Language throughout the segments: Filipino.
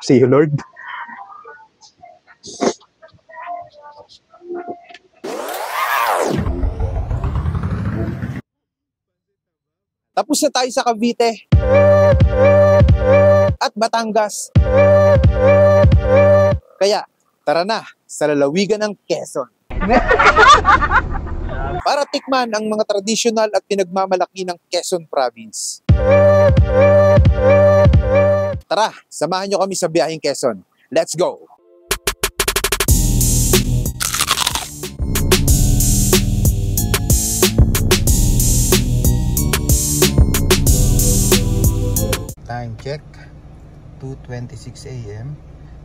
See you, Lord. Tapos na tayo sa Cavite at Batangas. Kaya, tara na sa lalawigan ng Quezon. Para tikman ang mga tradisyonal at pinagmamalaki ng Quezon Province. Tara, samahan nyo kami sa biyaheng Quezon. Let's go! Time check, 2:26 AM.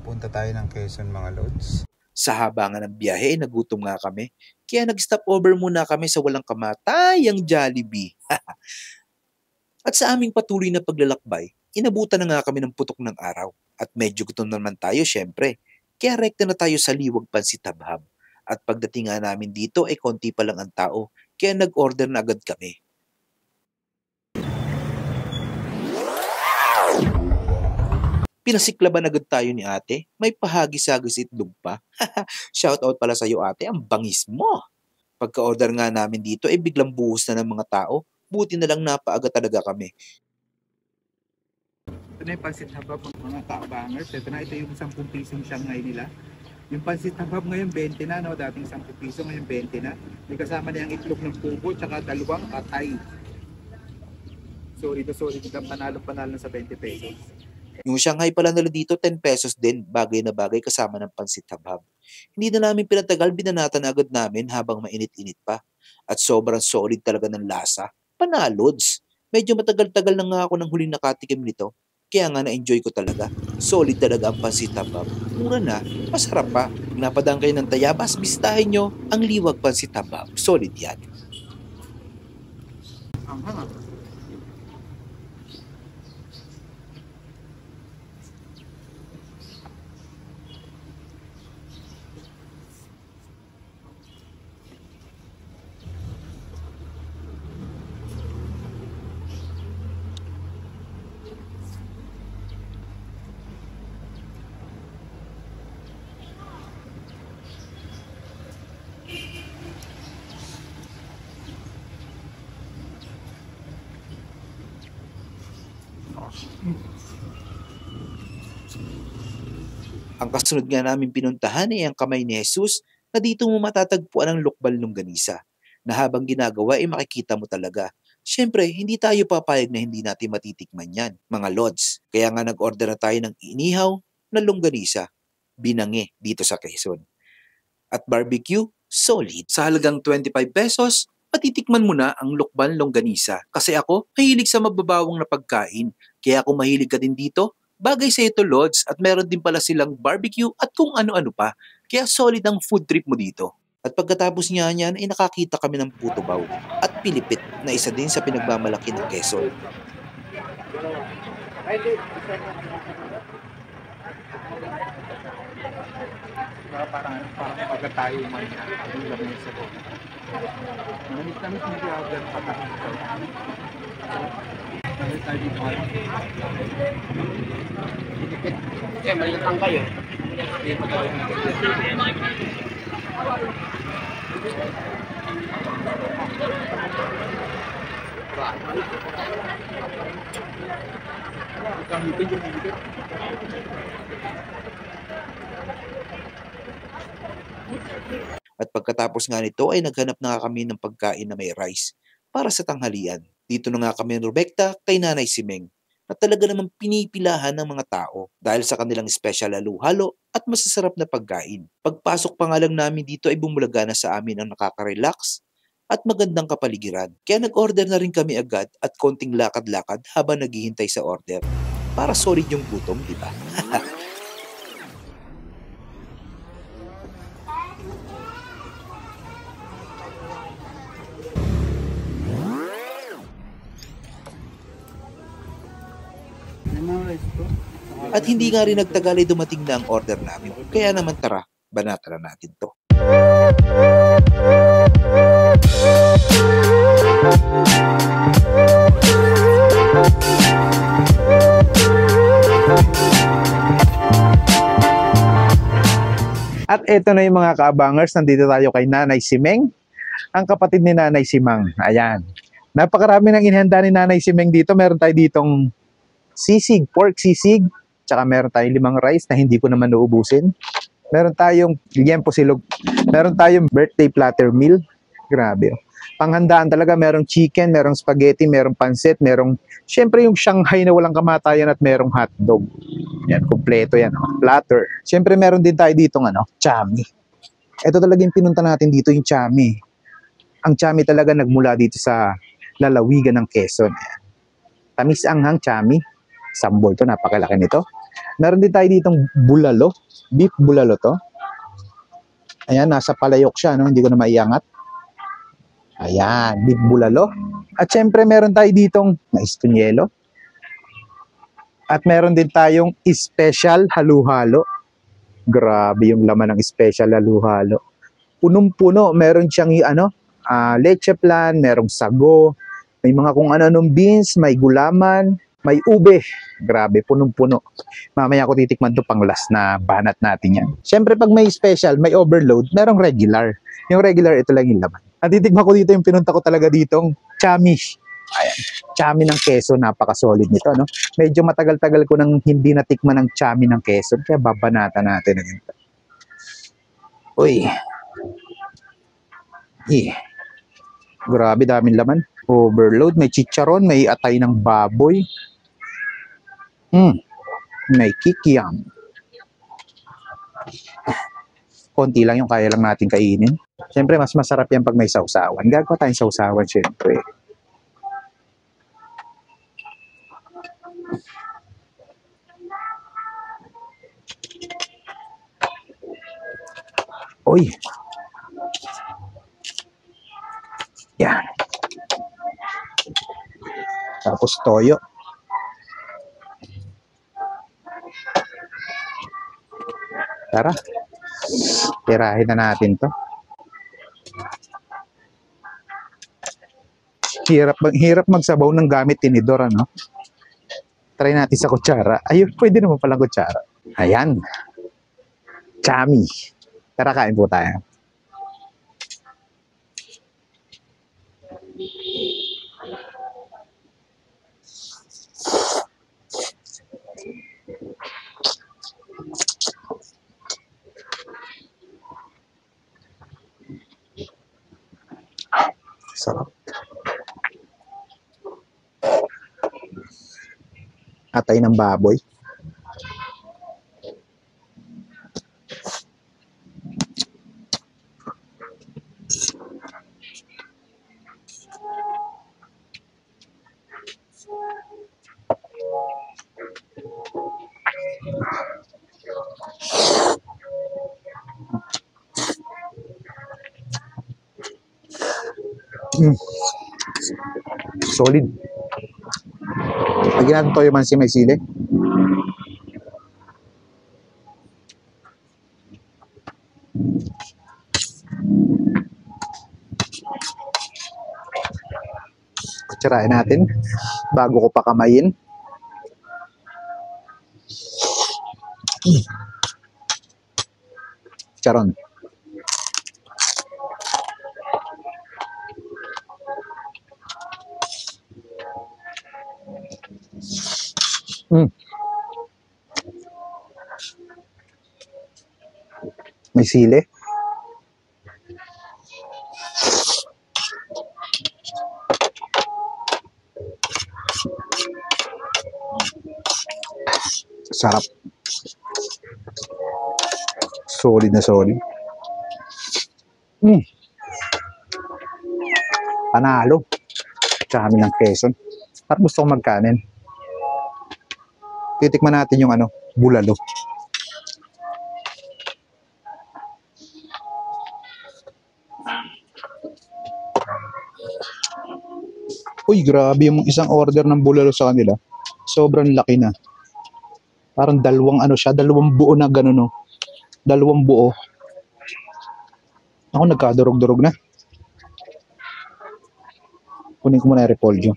Punta tayo ng Quezon, mga lods. Sa habangan ng biyahe, nagutom nga kami. Kaya nag-stop over muna kami sa walang kamatayang Jollibee. At sa aming patuloy na paglalakbay, inabutan na nga kami ng putok ng araw. At medyo gutom naman tayo, syempre. Kaya rekta na tayo sa Liwag Pansit Habhab. At pagdating nga namin dito, konti pa lang ang tao. Kaya nag-order na agad kami. Pinasiklaban agad tayo ni ate. May pahagis-hagis itlog pa. Shoutout pala sa'yo ate, ang bangis mo. Pagka-order nga namin dito, biglang buhos na ng mga tao. Buti na lang napaaga talaga kami. Ito na yung Pansit Habhab ng mga ka-bangers. Ito yung 10 pisong Shanghai nila. Yung Pansit Habhab ngayon 20 na, no? Dating 10 piso, ngayon 20 na. May kasama na yung itlog ng pugo, tsaka dalawang atay. Sorry, panalo-panalo na sa 20 pesos. Yung Shanghai pala nila dito, 10 pesos din, bagay na bagay kasama ng Pansit Habhab. Hindi na namin pinatagal, binanatan na agad namin habang mainit-init pa. At sobrang solid talaga ng lasa. Panalods! Medyo matagal-tagal na nga ako nang huling nakatikim nito. Kaya nga na-enjoy ko talaga. Solid talaga ang Pansit Habhab. Mura na, masarap pa. Kung napadaan kayo ng Tayabas, bisitahin nyo ang Liwag Pansit Habhab. Solid yan. Ang hanap. Ang kasunod nga namin pinuntahan ay ang Kamay ni Jesus na dito mo matatagpuan ang lokbal longganisa na habang ginagawa makikita mo talaga. Siyempre, hindi tayo papayag na hindi natin matitikman yan, mga lods. Kaya nga nag-order na tayo ng inihaw na longganisa, binangi dito sa Quezon. At barbecue, solid. Sa halagang 25 pesos, matitikman mo na ang lokbal longganisa. Kasi ako, mahilig sa mababawang na pagkain. Kaya kung mahilig ka din dito, bagay sa ito, Lods, at meron din pala silang barbecue at kung ano-ano pa. Kaya solid ang food trip mo dito. At pagkatapos niya niyan, nakakita kami ng puto baw at pilipit na isa din sa pinagmamalaki ng Quezon. Parang pagka tayo man ang lamang sa loob. Manit-namit na diyagan pa tayo. Manit tayo dito. Malitang kayo. At pagkatapos nga nito ay naghanap na nga kami ng pagkain na may rice para sa tanghalian. Dito na nga kami rumekta kay Nanay Simeng na talaga namang pinipilahan ng mga tao dahil sa kanilang special halo-halo at masasarap na pagkain. Pagpasok pa nga lang namin dito ay bumulaga na sa amin ang nakaka-relax at magandang kapaligiran. Kaya nag-order na rin kami agad at konting lakad-lakad habang naghihintay sa order. Para solid yung gutom, di ba? At hindi nga rin nagtagal ay dumating na ang order namin. Kaya naman tara, banatan na natin to. At eto na yung mga kaabangers, nandito tayo kay Nanay Simeng, ang kapatid ni Nanay Simang. Ayan. Napakarami ng inihanda ni Nanay Simeng dito. Meron tayo ditong sisig, pork sisig, tsaka meron tayong 5 rice na hindi ko naman uubusin. Meron tayong liempo silog. Meron tayong birthday platter meal. Grabe. Panghandaan talaga, merong chicken, merong spaghetti, merong pansit, merong syempre yung Shanghai na walang kamatayan at merong hotdog. Yan, kumpleto yan. Platter. Syempre meron din tayo ditong chami. Ito talaga yung pinunta natin dito, yung chami. Ang chami talaga nagmula dito sa lalawigan ng Quezon. Tamis anghang chami. Sambol to, napakalaki nito. Meron din tayo ditong bulalo. Beef bulalo to. Ayan, nasa palayok siya, no? Hindi ko na maiangat. Ayan, beef bulalo. At syempre, meron tayo ditong mais punyelo. At meron din tayong special halo-halo. Grabe yung laman ng special halo-halo. Punong-puno, meron siyang leche plan, merong sago, may mga kung ano-anong beans, may gulaman, may ube. Grabe, punong-puno. Mamaya ko titikman to pang last na banat natin yan. Siyempre, pag may special, may overload, merong regular. Yung regular, ito lang yung laman. At titikman ko dito yung pinunta ko talaga ditong chami. Ayan, chami ng Quezon, napaka-solid nito, no? Medyo matagal-tagal ko nang hindi natikman ng chami ng Quezon, kaya babanata natin na ganito. Uy. Grabe, daming laman. Overload, may chicharon, may atay ng baboy. May kikiam. Konti lang yung kaya lang natin kainin. Siyempre, mas masarap yan pag may sausawan. Gagawa tayong sausawan, siyempre. Uy. Yan. Tapos toyo. Tara. Tirahin na natin to. Hirap magsabaw ng gamit tinidor, ano? Try natin sa kutsara. Ayun, pwede naman palang kutsara. Ayan. Chami. Tara, kain po tayo. Sarap. Atay ng baboy. Solid. Lagyan natin toyo man si may sili. Kutsarain natin bago ko pa kamayin. Charon. May sili. Sarap. Solid na solid. Panalo. Chami ng Quezon. At gusto ko magkanin. Titikman natin yung bulalo. Uy, grabe yung isang order ng bulalo sa kanila. Sobrang laki na. Parang dalawang buo na gano'n, no? Dalawang buo. Ako nagkadurog-durog na. Kunin ko muna yung repolyo.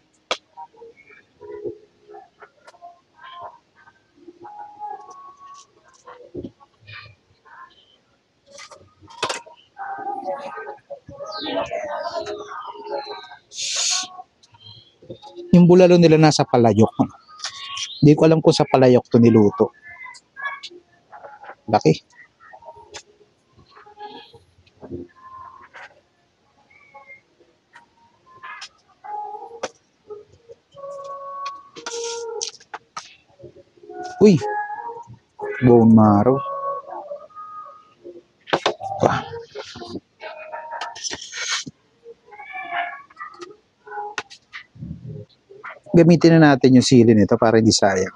Yung bulalo nila nasa palayok. Hindi ko alam kung sa palayok to niluto. Laki. Uy, bone marrow. Ah. Gamitin na natin yung sili nito para hindi sayang.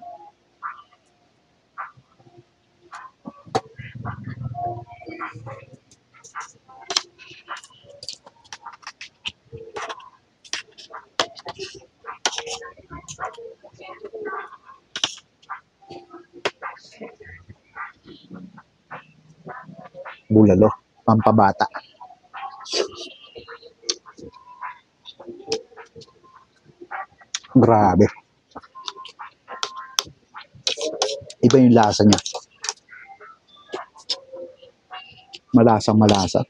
Bulalo, pampabata. Grabe. Iba yung lasa niya. Malasang malasa.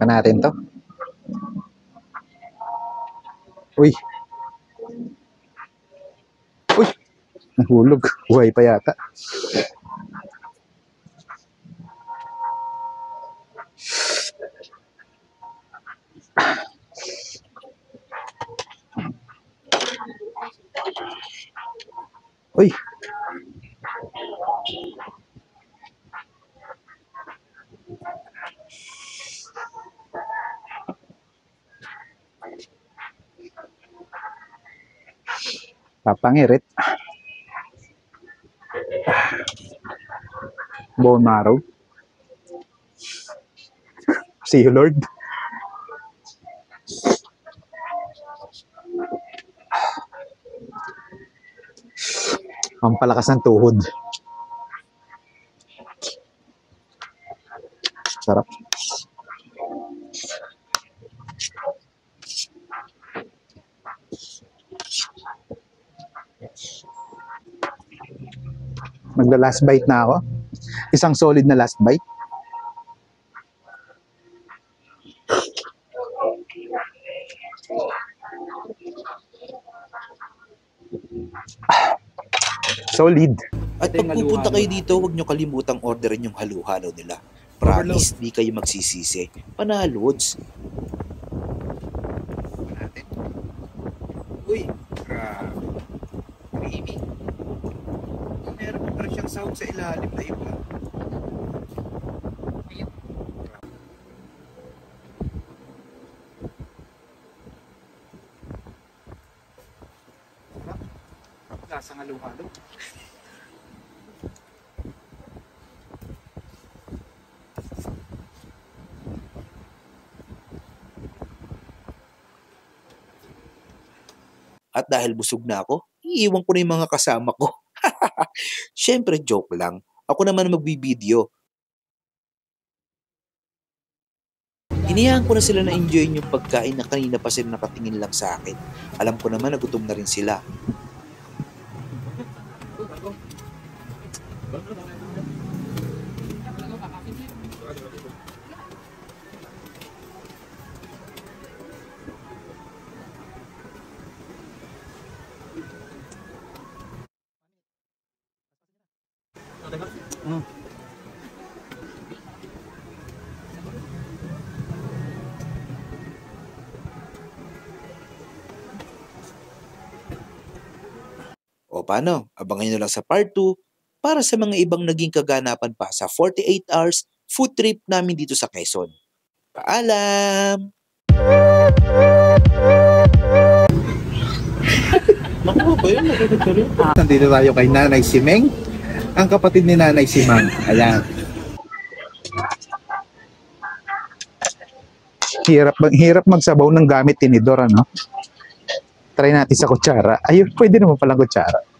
Natin to. Uy. Uy. Nahulog. Buhay pa yata. Uy. Papangirit. Bone marrow. See you, Lord. Pampalakas ng tuhod. Sarap. Magla-last bite na ako. Isang solid na last bite. Solid. At pag pupunta kayo dito, huwag nyo kalimutang orderin yung halo-halo nila. Promise, di kayo magsisisi. Panalods. Uy, grabe. Creamy. Meron pa siyang sahog sa ilalim na iba. Lasang halo-halo. At dahil busog na ako, iiwan ko na yung mga kasama ko. Siyempre, joke lang. Ako naman magbibideo. Hinayaan ko na sila na enjoy yung pagkain na kanina pa sila nakatingin lang sa akin. Alam ko naman na gutom na rin sila. O paano? Abangan nyo lang sa part 2 para sa mga ibang naging kaganapan pa sa 48 hours food trip namin dito sa Quezon. Paalam! Nandito tayo kay Nanay Simeng, ang kapatid ni Nanay Simang. Ayan. Hirap magsabaw ng gamit tinidor, ano? Try natin sa kutsara. Ayun, pwede naman palang kutsara.